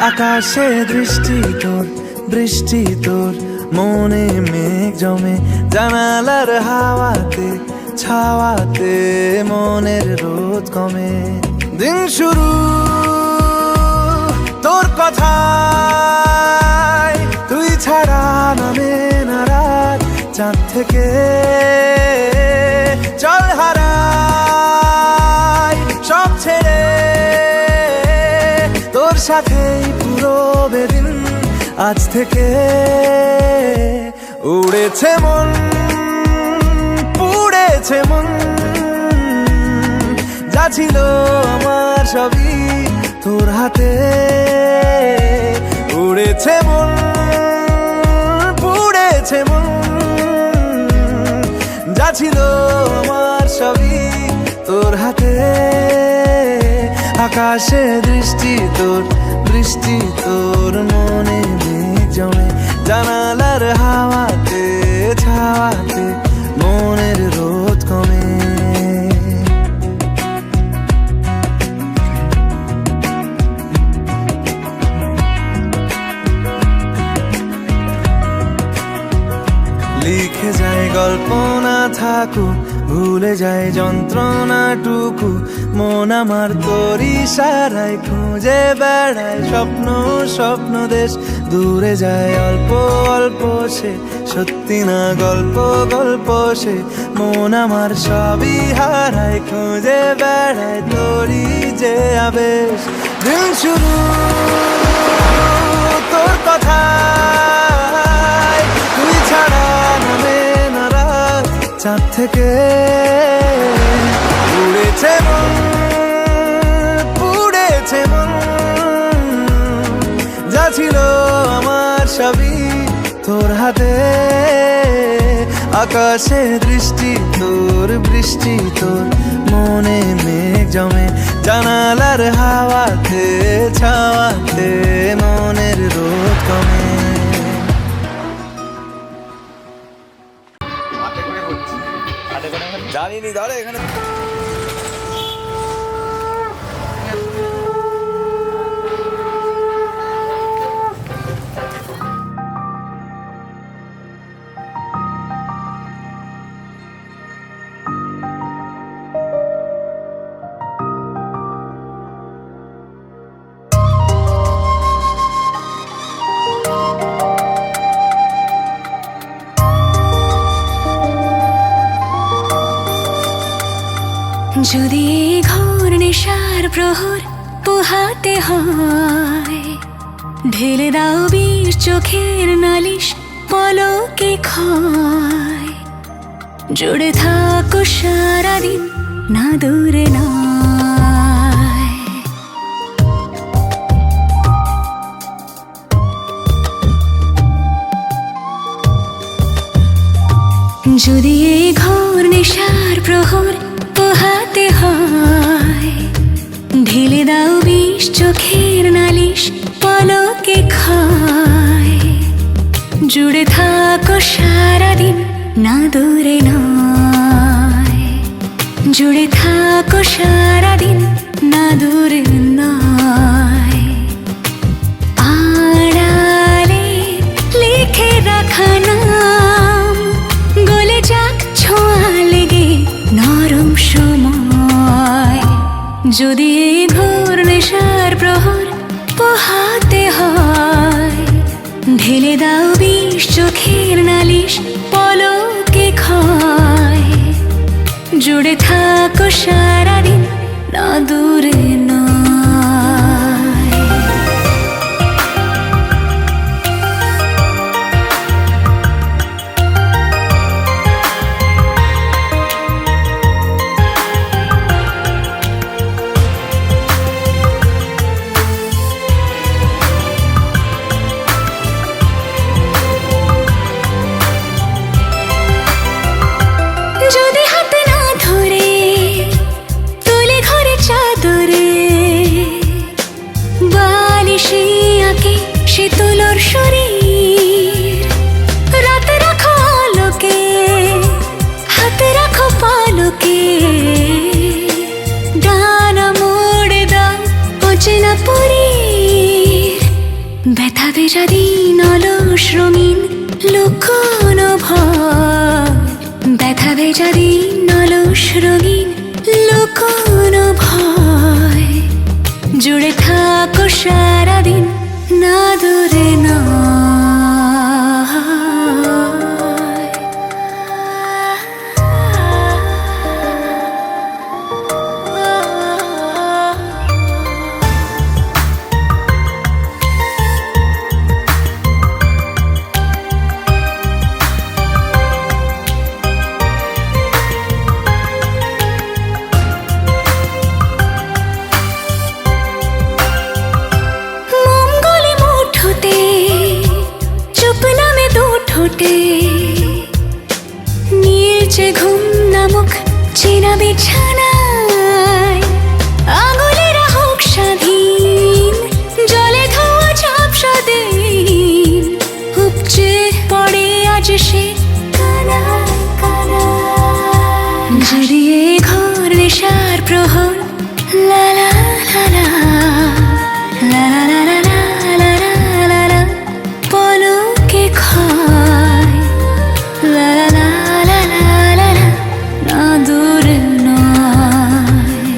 আকাশে দৃষ্টি তোর, বৃষ্টি তোর, মনে মেঘ জমে, জানালার হাওয়াতে ছাওয়াতে মনের রোদ কমে। দিন শুরু তোর কথায়, তুই ছাড়া নামে না রাত, চাঁদ থেকে চল হারাই সব ছেড়ে, তোর সাথেই পুরো বেদিন আজ থেকে। উড়েছে মন, পুড়েছে মন, যা ছিল আমার সবই তোর হাতে। উড়েছে মন, পুড়েছে মন, যা ছিল আমার সবই তোর হাতে। আকাশে দৃষ্টি তোর, বৃষ্টি তোর, মনে মেঘ জমে, জানালার হাওয়াতে ছাওয়াতে মনের রোদ কমে। লিখে যায় গল্প না থাকুক, ভুলে যায় যন্ত্রণাটুকু, মন আমার তোর ইশারায় খুঁজে বেড়ায় স্বপ্ন স্বপ্ন দেশ। দূরে যায় অল্প অল্প সে, সত্যি না গল্প গল্প সে, মন আমার সবই হারায় খুঁজে বেড়ায় তোরই যে আবেশ। দিন শুরু তোর কথায়, তুই ছাড়া নামে না রাত, চাঁদ থেকে উড়েছে মন, পুড়েছে মন, যা ছিল আমার সবই তোর হাতে। আকাশে দৃষ্টি তোর, বৃষ্টি তোর, মনে মেঘ জমে, জানালার হাওয়াতে ছাওয়াতে মনের রোদ কমে। জানিনি ধরে এখানে যদি ঘোর নেশার প্রহর পোহাতে হয়, ঢেলে দাও বিষ চোখের নালিশ পলকে ক্ষয়। জুড়ে থাকো সারাদিন না দূরে নয়। যদি এই ঘোর নেশার প্রহর পোহাতে হয়, ঢেলে দাও বিষ চোখের নালিশ পলকে ক্ষয়। জুড়ে থাকো সারাদিন না দূরে নয়। জুড়ে থাকো সারাদিন না দূরে নয়। আড়ালে লিখে রাখা নাম গলে যাক ছোঁয়া লেগে নরম সময়। যদি এই ঘোর নেশার প্রহর পোহাতে হয়, ঢেলে দাও বিষ চোখের নালিশ পলকে ক্ষয়। জুড়ে থাকো সারাদিন না দূরে নয়। যদি হাতে না ধরে তোলে ঘরে চাঁদ ভেজা দিন অলস রঙিন লুকোনো ভয় ব্যথা ভেজা দিন অলস রঙিন লুকোনো ভয় জুড়ে থাকো সারাদিন না দূরে না নীলচে ঘুম নামক চেনা বিছানায় আঙুলেরা হোক স্বাধীন জলে ধোয়া ঝাপসা দিন উপচে পড়ে আজ সে কানায় কানায় জড়িয়ে ঘোর নেশার প্রহর লা লা লা লা লা লা লা লা লা লা লা পলকে খায় লা লা লা লা লা লা লা না দূরে নয়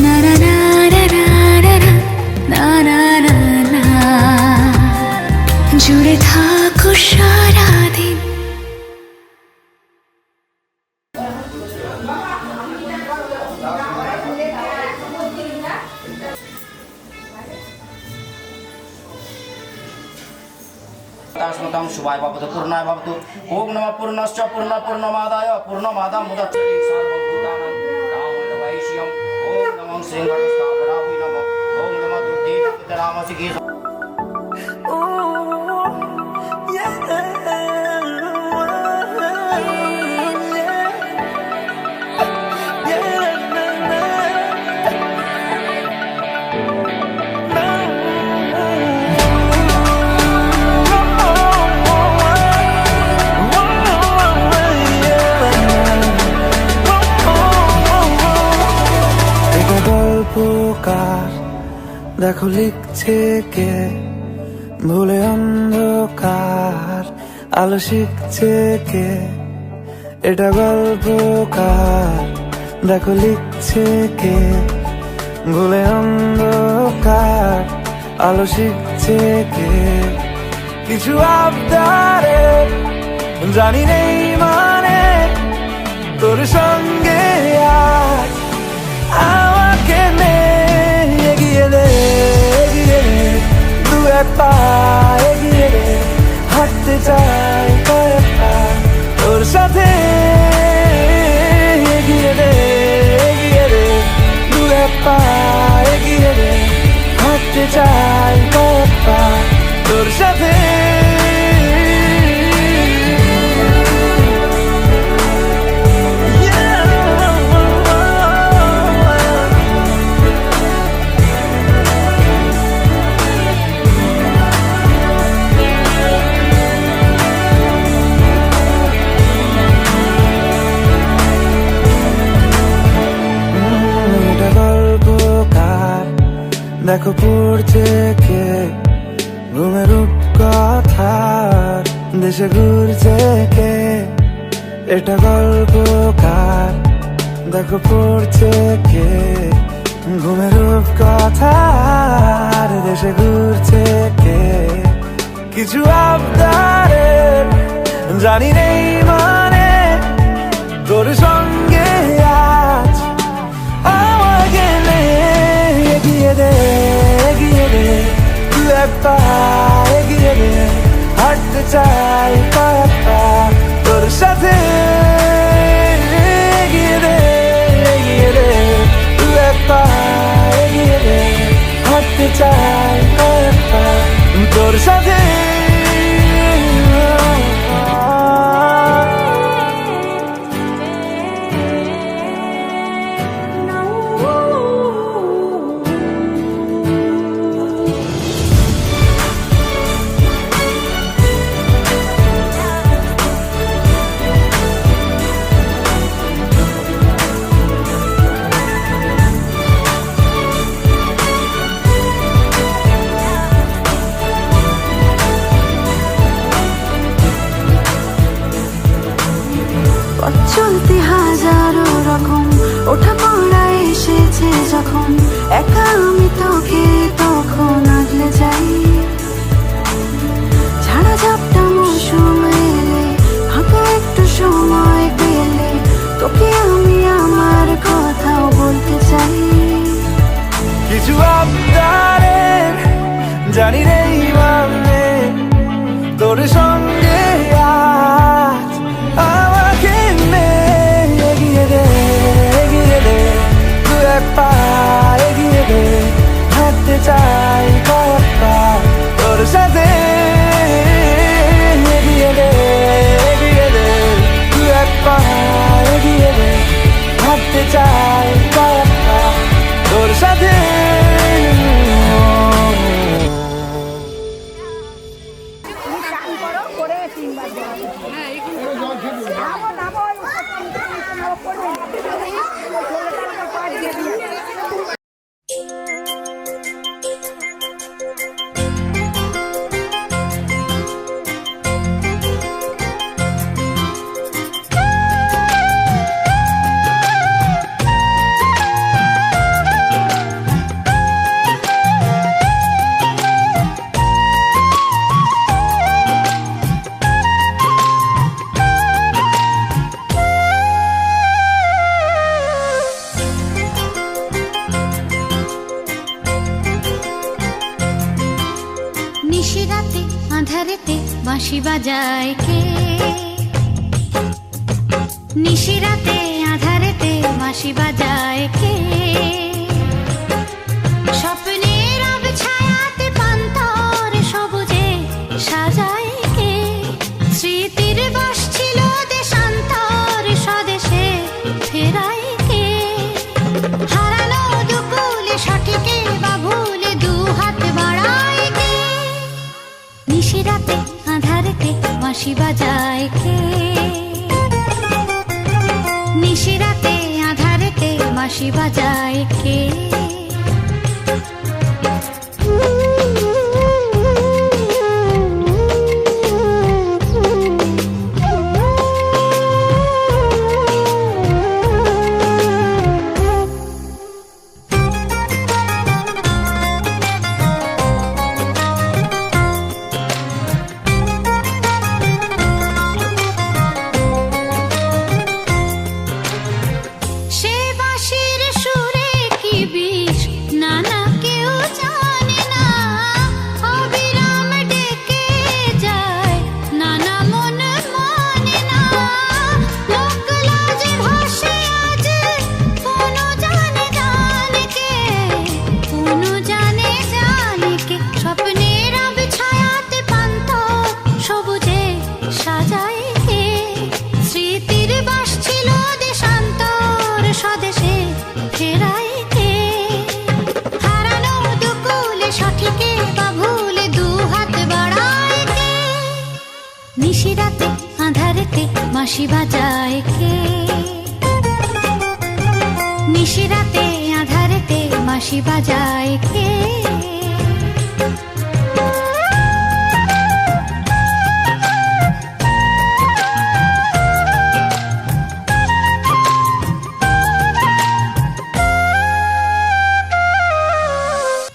না না না না না না না না জুড়ে থাকো সারাদিন स्मृतं शुभाय भवतु पूर्णाय भवतु ओम नमः पूर्णश्च पूर्णमादाय पूर्णमादामुदच्यते सर्वभूतानां कामोदवैश्यम् ओम नमः श्रीगणेशाय नमः ओम नमः दुर्गे रामसिके দেখো লিখছে কে ভুলে অন্ধকার আলো শিখছে কে এটা গল্পকার দেখো লিখছে কে ভুলে অন্ধকার আলো শিখছে কে কিছু আবদারে জানি নেই মানে তোর সঙ্গে আজ আমাকে নে এগিয়ে দে দু এক পা এগিয়ে দে হাঁটতে চাই কয়েক পা তোর সাথে এগিয়ে দে দু এক পা এগিয়ে দে হাঁটতে চাই কয়েক পা তোর সাথে দেখো পড়ছে কে ঘুমের কথার দেশে ঘুরছে কে এটা গল্পকার দেখো পড়ছে কে ঘুমের কথার দেশে ঘুরছে কে কিছু আবদারে জানি নেই মানে তোর সঙ্গে আজ আমাকে নে এগিয়ে দে দু এক পা এগিয়ে দে হাঁটতে চাই কয়েক পা তোর সাথে এগিয়ে দে দু এক পা এগিয়ে দে হাঁটতে চাই কয়েক পা তোর সাথে রকম ওঠা পড়া এসেছে যখন একা আমি তোকে তখন আগলে যাই ঝাড়া ঝাপটা মৌসুম এলে ফাঁকা একটু সময় পেলে তোকে আমি আমার কথাও বলতে চাই কিছু আবদারের জানি রে মানে তোর সঙ্গে আজ আমাকে নে এগিয়ে দে দু এক পা এগিয়ে দে হাঁটতে চাই কয়েক পা তোর সাথে এগিয়ে দে দু এক পা এগিয়ে দে হাঁটতে চাই কয়েক পা তোর সাথে নিশিরাতে আঁধারেতে বাঁশি বাজায় কে নিশিরাতে আঁধারেতে বাঁশি বাজায় কে স্বপ্নের ছায়াতে পান্তর সবুজে সাজায় কে স্মৃতির বাস ছিল দেশান্তর স্বদেশে ফেরায় কে হারানো দুকুলে সঠিকে বা ভুলে দু হাত বাড়ায় কে নিশিরাতে আঁধারেতে বাঁশি বাজায় কে নিশিরাতে আঁধারেতে বাঁশি বাজায় কে নিশিরাতে আঁধারেতে বাঁশি বাজায় কে নিশিরাতে আঁধারেতে বাঁশি বাজায় কে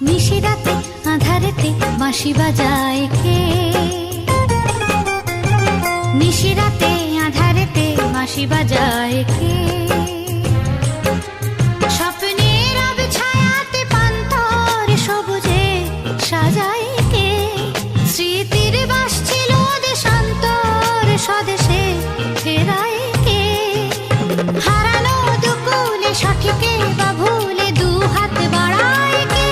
নিশিরাতে আঁধারেতে বাঁশি বাজায় কে নিশিরাতে আঁধারেতে বাঁশি বাজায় কে স্বপ্নের ছায়াতে পান্তর সবুজে সাজায় কে স্মৃতির বাস ছিল দেশান্তর স্বদেশে ফেরায় কে হারানো দুকুলে সঠিকে বা ভুলে দু হাত বাড়ায় কে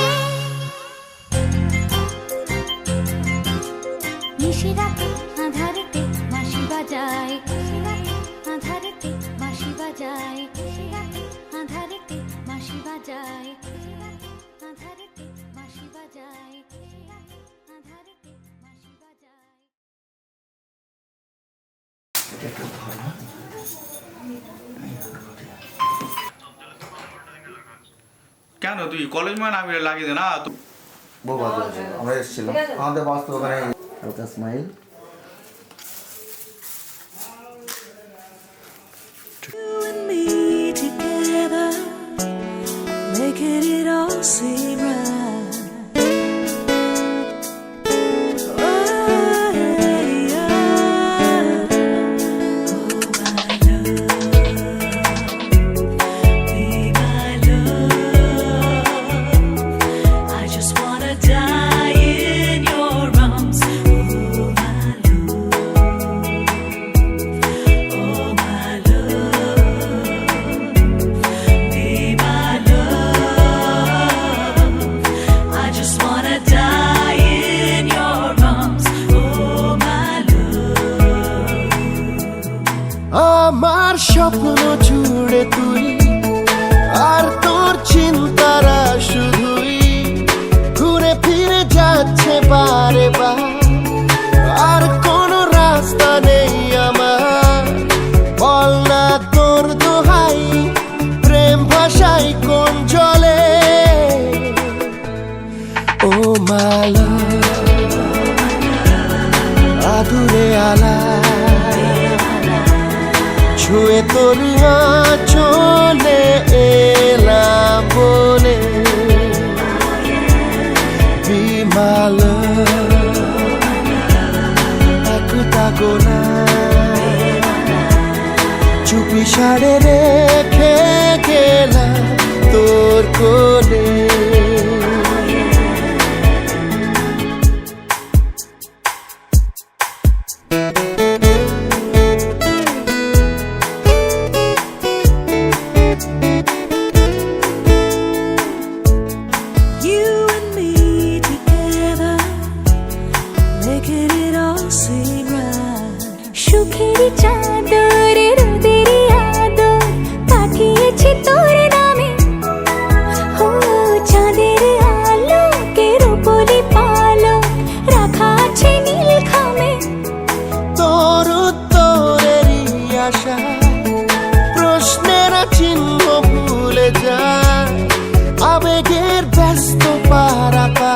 নিশিরাতে আঁধারেতে বাঁশি বাজায় আঁধারেতে বাঁশি বাজায় আঁধারেতে বাঁশি বাজায় আঁধারেতে বাঁশি বাজায় আঁধারেতে বাঁশি বাজায় কেন তুই কলেজ মানে আমি লাগিয়ে দে না তো বহু ভালো হয়েছে আমরা এসেছিলাম আমাদের বাস্তব ওখানে হালকা smile You and me together. আমার স্বপ্ন জুড়ে তুই, আর তোর চিন্তারা শুধুই ঘুরে ফিরে যাচ্ছে বারে বার। আর কোনো রাস্তা নেই আমার, বল না তোর দোহাই, প্রেম ভাষাই কোন জলে। ও মালা আদুরে আলা ছুঁয়ে তোর চলে এলাম বলে। বিমাল একটা গোনা চুপি সাড়ে রেখে গেলাম তোর কোলে। সুখের চাদর রোদের আদর পাঠিয়েছি তোর নামে। ও চাঁদের আলোকে রূপলি পালক রাখা আছে নীল খামে। তোর উত্তরেরই আশা প্রশ্নের চিহ্ন ভুলে যায়, আবেগের ব্যস্ত পারাপা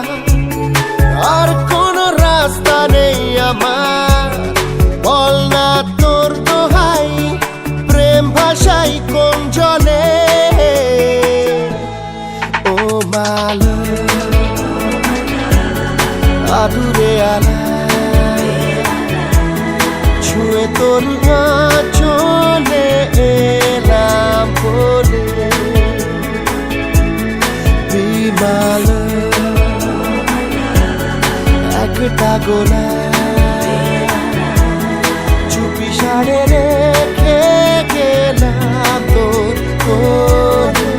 আর কোনো রাস্তা নেই আমার। বল না তোর দোহাই, প্রেম ভাষাই কোন জলে। ও মালা আদুরে আলা ছুঁয়ে তোর চলে এলাম বলে। বিমাল একটা গোলা চুপি সাড়ে রেখে গেলাম তোর কোলে।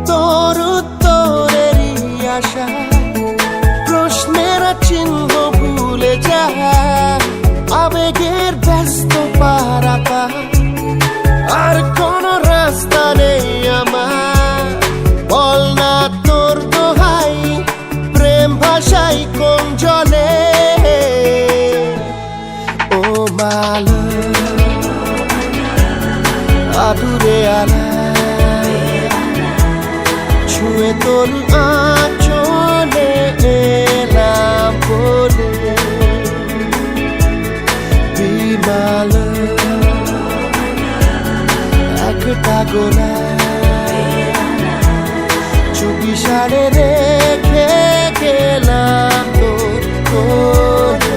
তোর উত্তরেরই আশা প্রশ্নের চিহ্ন ভুলে যায়, আবেগের ব্যস্ত পারাপা আর কোনো রাস্তা নেই আমার। বল না তোর দোহাই, প্রেম ভাষাই কোন জলে। ও মালা আদুরে আলা ছুঁয়ে তোর চলে এলাম বলে। বিমাল একটা গোলা চুপি সাড়ে রেখে গেলাম তোর কোলে।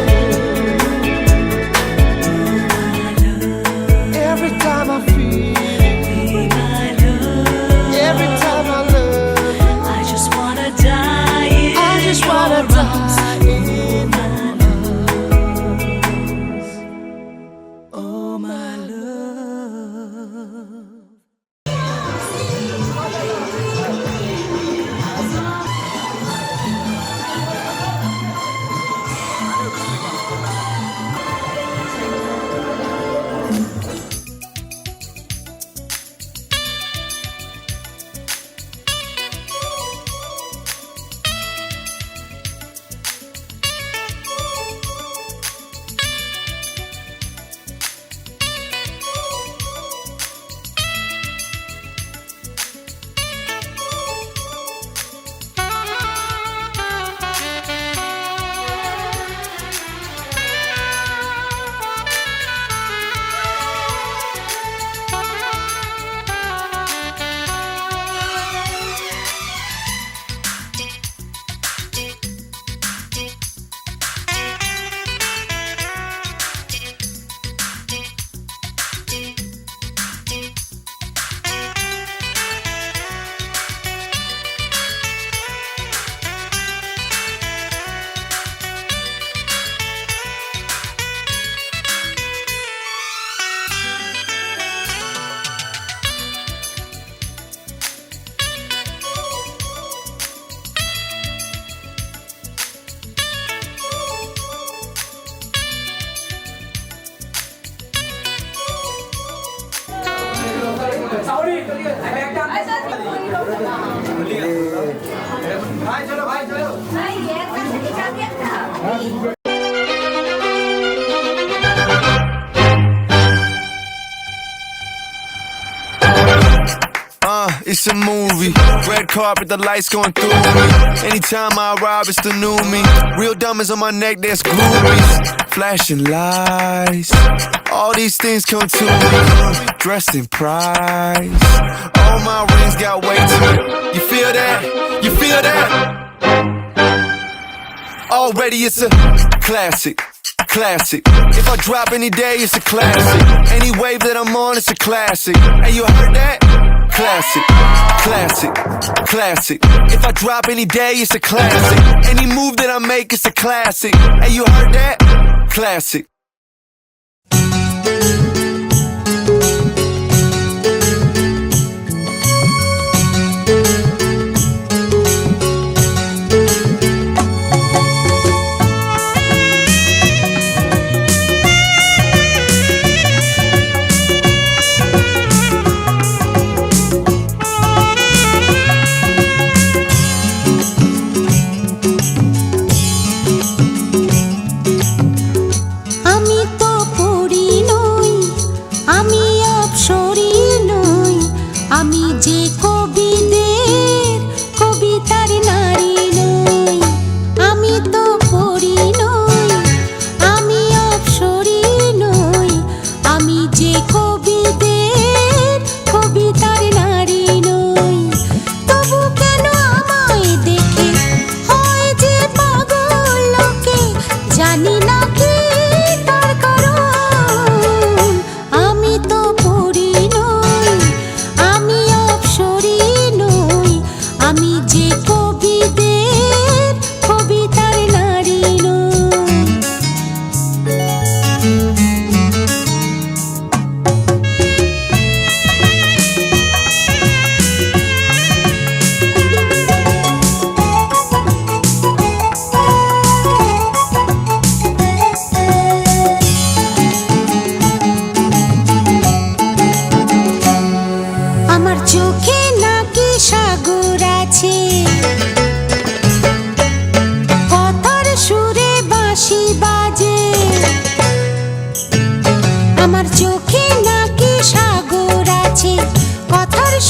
Every time I feel, every time I love, I just wanna die in I just wanna your arms. die in your arms. Oh my love. It's a movie. Red carpet, the lights going through me. Anytime I arrive, it's the new me. Real diamonds on my neck, that's groupies. Flashing lights. All these things come to me. Dressed in price. All my rings got weight to it. You feel that? You feel that? Already it's a classic. Classic. If I drop any day, it's a classic. Any wave that I'm on, it's a classic. Hey, you heard that? Classic, classic, classic. If I drop any day, it's a classic. Any move that I make, it's a classic. Hey, you heard that? Classic.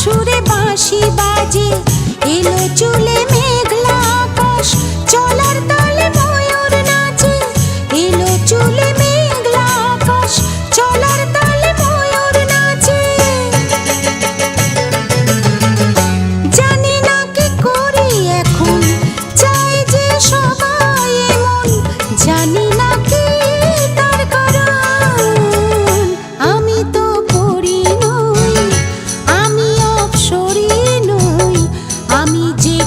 সুরে বাঁশি বাজে এলো চুলে মেঘলা আকাশ চলার তালে ময়ূর নাচে এলো চুলে মেঘলা আকাশ চলার তালে ময়ূর নাচে জানি না কি করি এখন চাই যে সবাই এমন জানি না কি তার কারণ আমি তো পড়ি নই আমি অপসরি নই আমি যে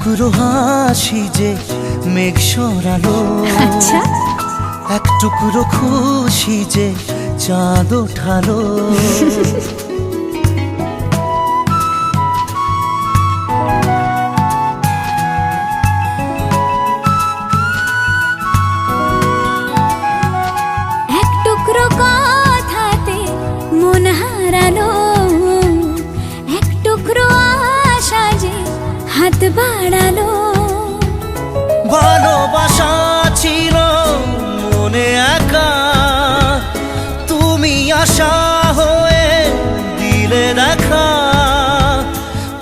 টুকরো হাসি যে মেঘ সরালো, আচ্ছা এক টুকরো খুশি যে চাঁদ ওঠালো। এক টুকরো কথাতে মন হারালো, এক টুকরো আশা যে হাত বাড়ালো। ভালোবাসা ছিল মনে একা, তুমি আশা হয়ে দিলে দেখা।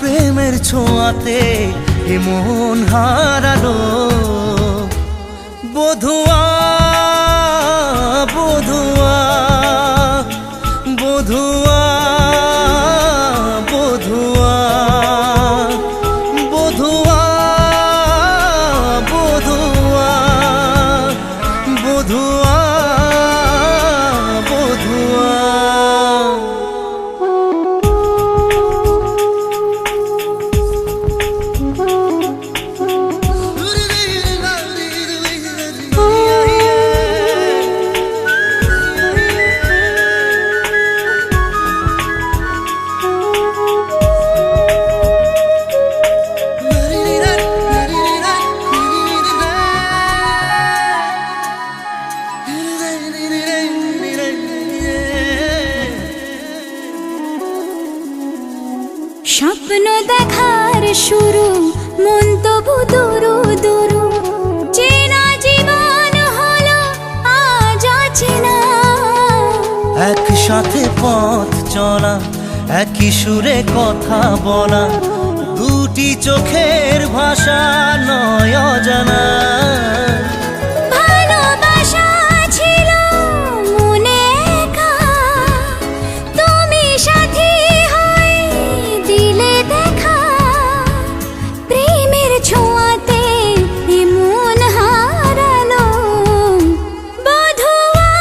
প্রেমের ছোঁয়াতে এ মন হারালো। বধুয়া বধুয়া বধুয়া বধুয়া বধুয়া বধুয়া বধুয়া বধুয়া। স্বপ্ন দেখার শুরু, মন তবু দুরু দুরু। চেনা জীবন হলো আজ অচেনা। একসাথে পথ চলা, একই সুরে কথা বলা, দুটি চোখের ভাষা নয় অজানা। ভালোবাসা ছিল মনে একা, তুমি সাথী হয়ে দিলে দেখা। প্রেমের ছোঁয়াতে এ মন হারালো। বধুয়া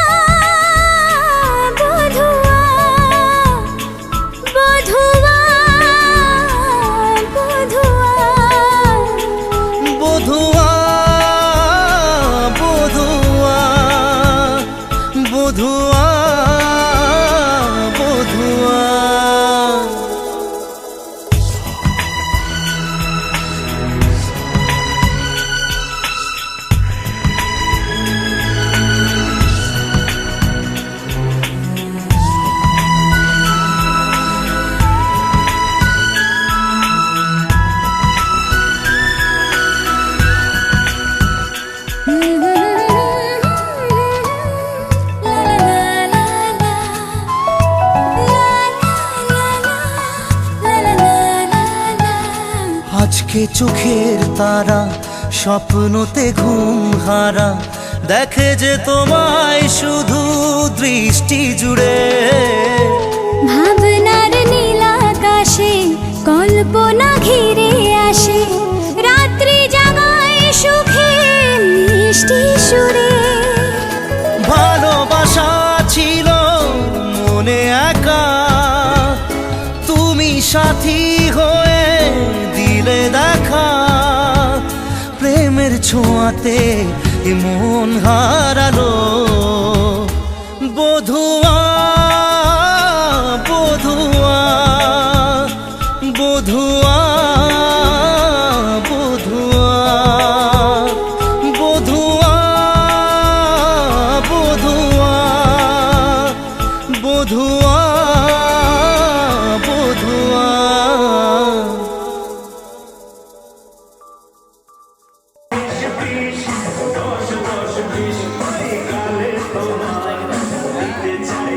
বধুয়া বধুয়া বধুয়া বধুয়া বধুয়া বধুয়া বধুয়া। আজকে চোখের তারা স্বপ্নতে ঘুম হারা, দেখে যে তোমায় শুধু দৃষ্টি জুড়ে। ভাবনার নীল আকাশে কল্পনা ঘিরে আসে, রাত্রি জাগায় সুখে মিষ্টি সুরে। ভালোবাসা ছিল মনে একা, তুমি সাথী হয়ে দিলে দেখা। প্রেমের ছোঁয়াতে এ মন হারালো। বধুয়া বধুয়া বধুয়া বধুয়া বধুয়া বধুয়া বধুয়া বধুয়া। তোমায় দিতে চাই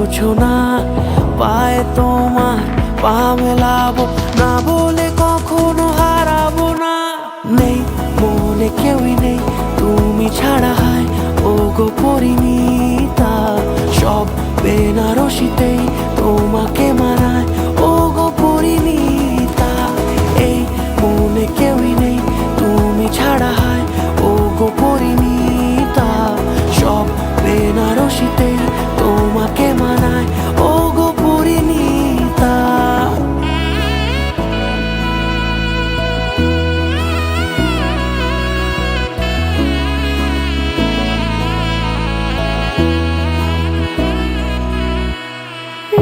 বোঝো না, পায়ে তোমার পা মেলাবো না বলে কখনো হারাবো না। নেই মনে কেউই নেই তুমি ছাড়া, হায় ও গো পরিণীতা। সব বেনারসিতেই তোমাকে মানায় ও গো পরিণীতা। এই মনে কেউই নেই তুমি ছাড়া, হায় ও গো পরিণীতা। সব বেনারসিতেই তোমাকে মানায় ও গো পরিণীতা।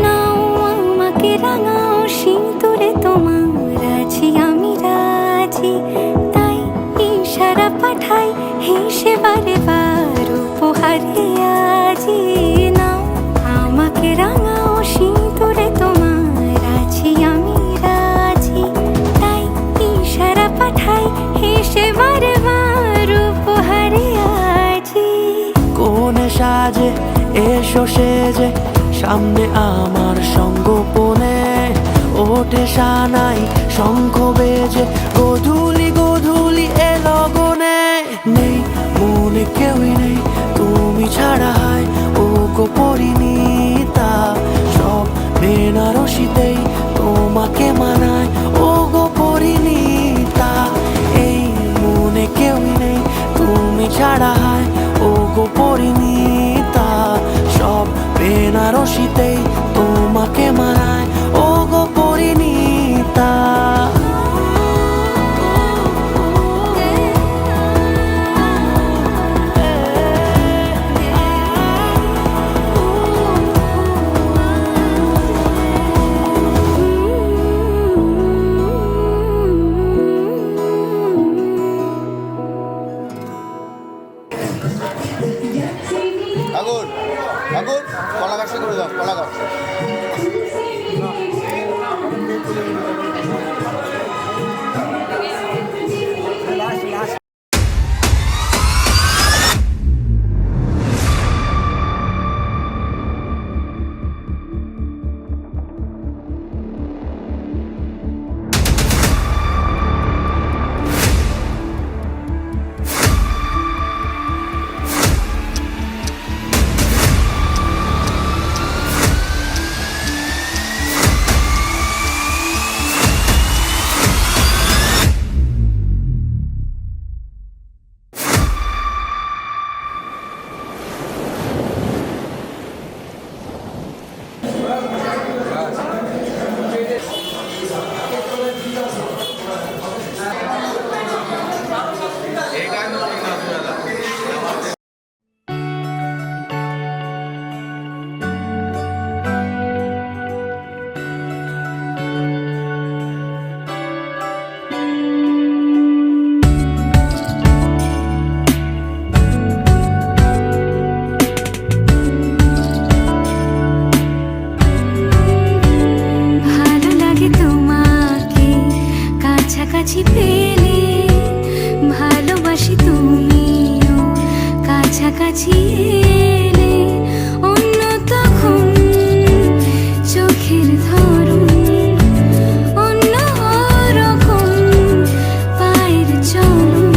নাও আমাকে রাঙাও সিঁদুরে তোমার আছি আমি রাজি, তাই ইশারা পাঠাই হেসে বারে বার উপহারে আজি। নাও আমাকে রাঙাও সিঁদুরে তোমার আছি আমি রাজি, তাই ইশারা পাঠাই হেসে বারে বার উপহারে আজি। কোনে সাজে এসো সেজে সামনে আমার সঙ্গোপনে, ওঠে সানাই শঙ্খ বেজে গধূলি গধূলি এ লগনে। নেই মনে কেউই নেই তুমি ছাড়া, হায় ও গো পরিণীতা। সব বেনারসিতেই তোমাকে মানায় ও গো পরিণীতা। এই মনে কেউই নেই তুমি ছাড়া, হায় ও গো পরিণীতা। সব বেনারসিতেই তোমাকে মানায় ও গো পরিণীতা। আগুন আগুন কলা গাছটা করে দাও, কলা গাছ। ভালো লাগে তোমাকে কাছাকাছি পেলে, ভালোবাসি তুমিও কাছাকাছি এলে। অন্য তখন চোখের ধরন অন্য রকম, পায়ের চলন।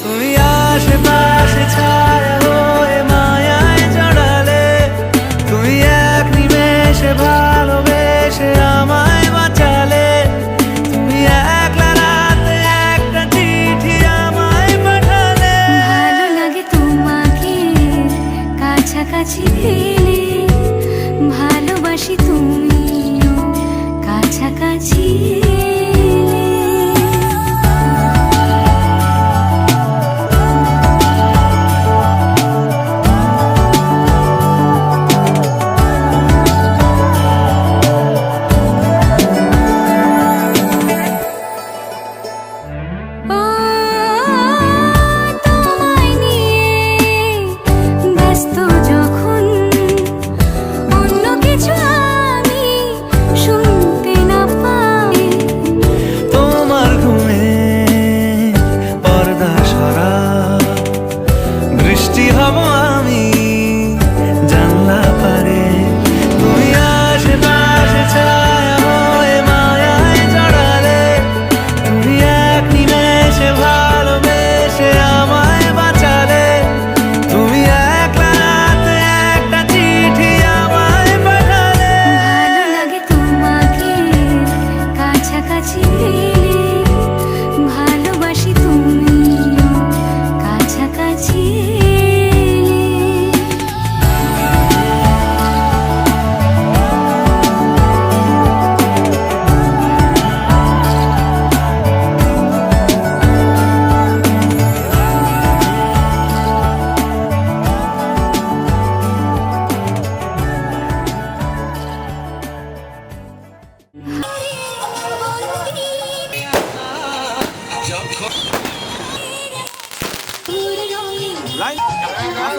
তুমি আশেপাশে ছায়া হয়ে মায়ায় জড়ালে, তুমি এক নিমেষে ভালোবেসে আমায় বাঁচালে। তুমি একলা রাতে একটা চিঠি আমায় পাঠালে। ভালো লাগে তোমাকে কাছাকাছি পেলে, ভালোবাসি তুমিও কাছাকাছি এলে। ও তোমায় নিয়ে ব্যস্ত যখন, অন্য কিছু আমি শুনতে না পাই।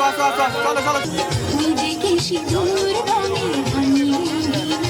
আসো আসো আসো, চলো চলো। নিজেকে সিঁদুর দামে ভাঙিয়ে নিলাম।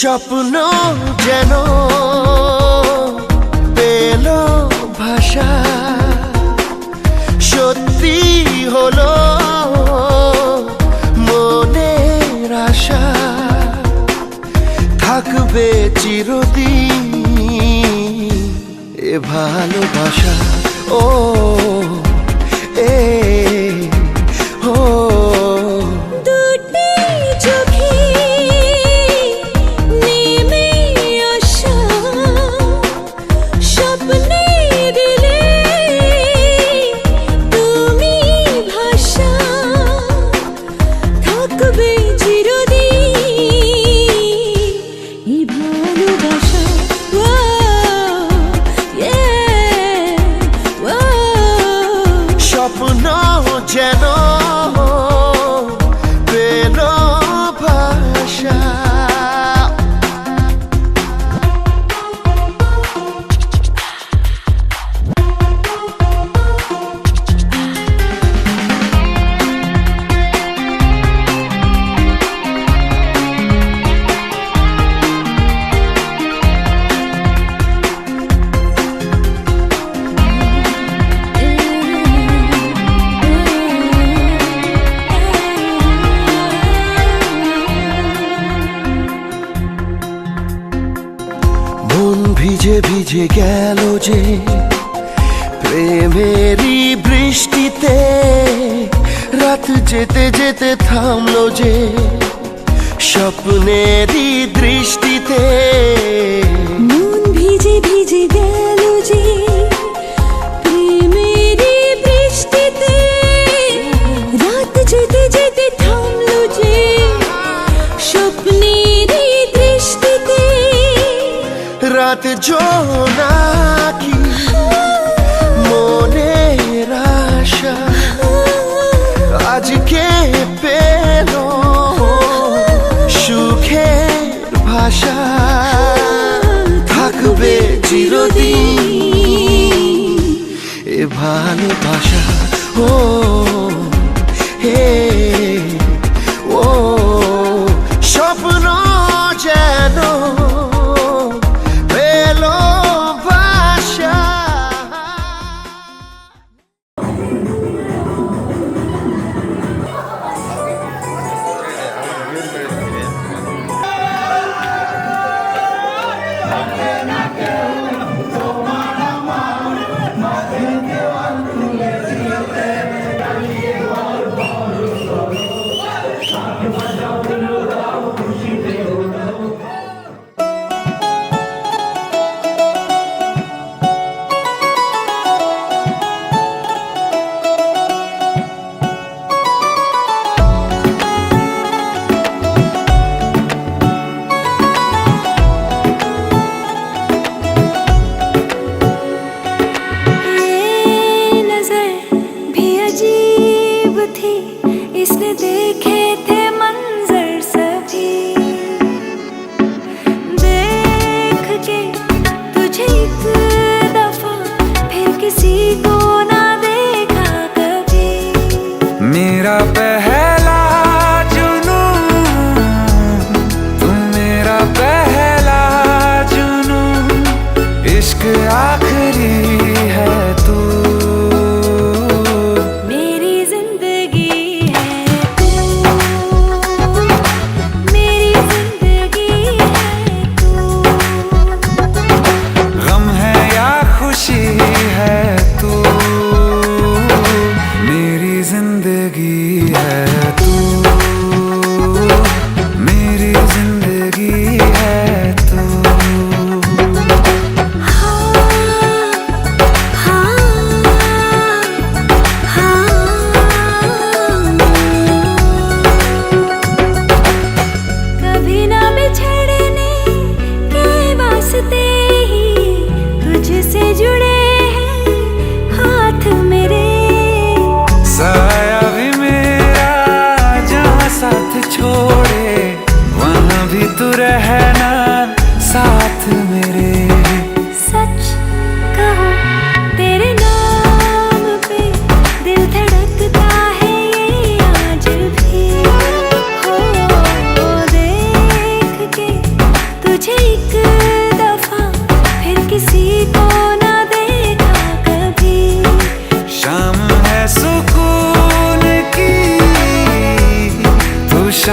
স্বপ্ন যেন পেল ভাষা, সত্যি হলো মনের আশা, থাকবে চিরদিন এ ভালোবাসা। ও এ ও দুটি চোখে নেমে আসা স্বপ্নে দিলে তুমি ভাষা, থাকবে চিরদিন এই ভালোবাসা। স্বপ্ন যেন পেল ভাষা। মন ভিজে ভিজে গেল যে প্রেমেরই বৃষ্টিতে, রাত যেতে যেতে থামলো যে স্বপ্নেরই দৃষ্টিতে। মন ভিজে ভিজে গেল যে প্রেমেরই বৃষ্টিতে, রাত যেতে যেতে থামলো যে স্বপ্নেরই দৃষ্টিতে। রাত জোনাকি মনের আশা আজকে পেল সুখের ভাষা, থাকবে চিরদিন এ ভালোবাসা। ও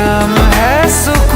नाम है सुकून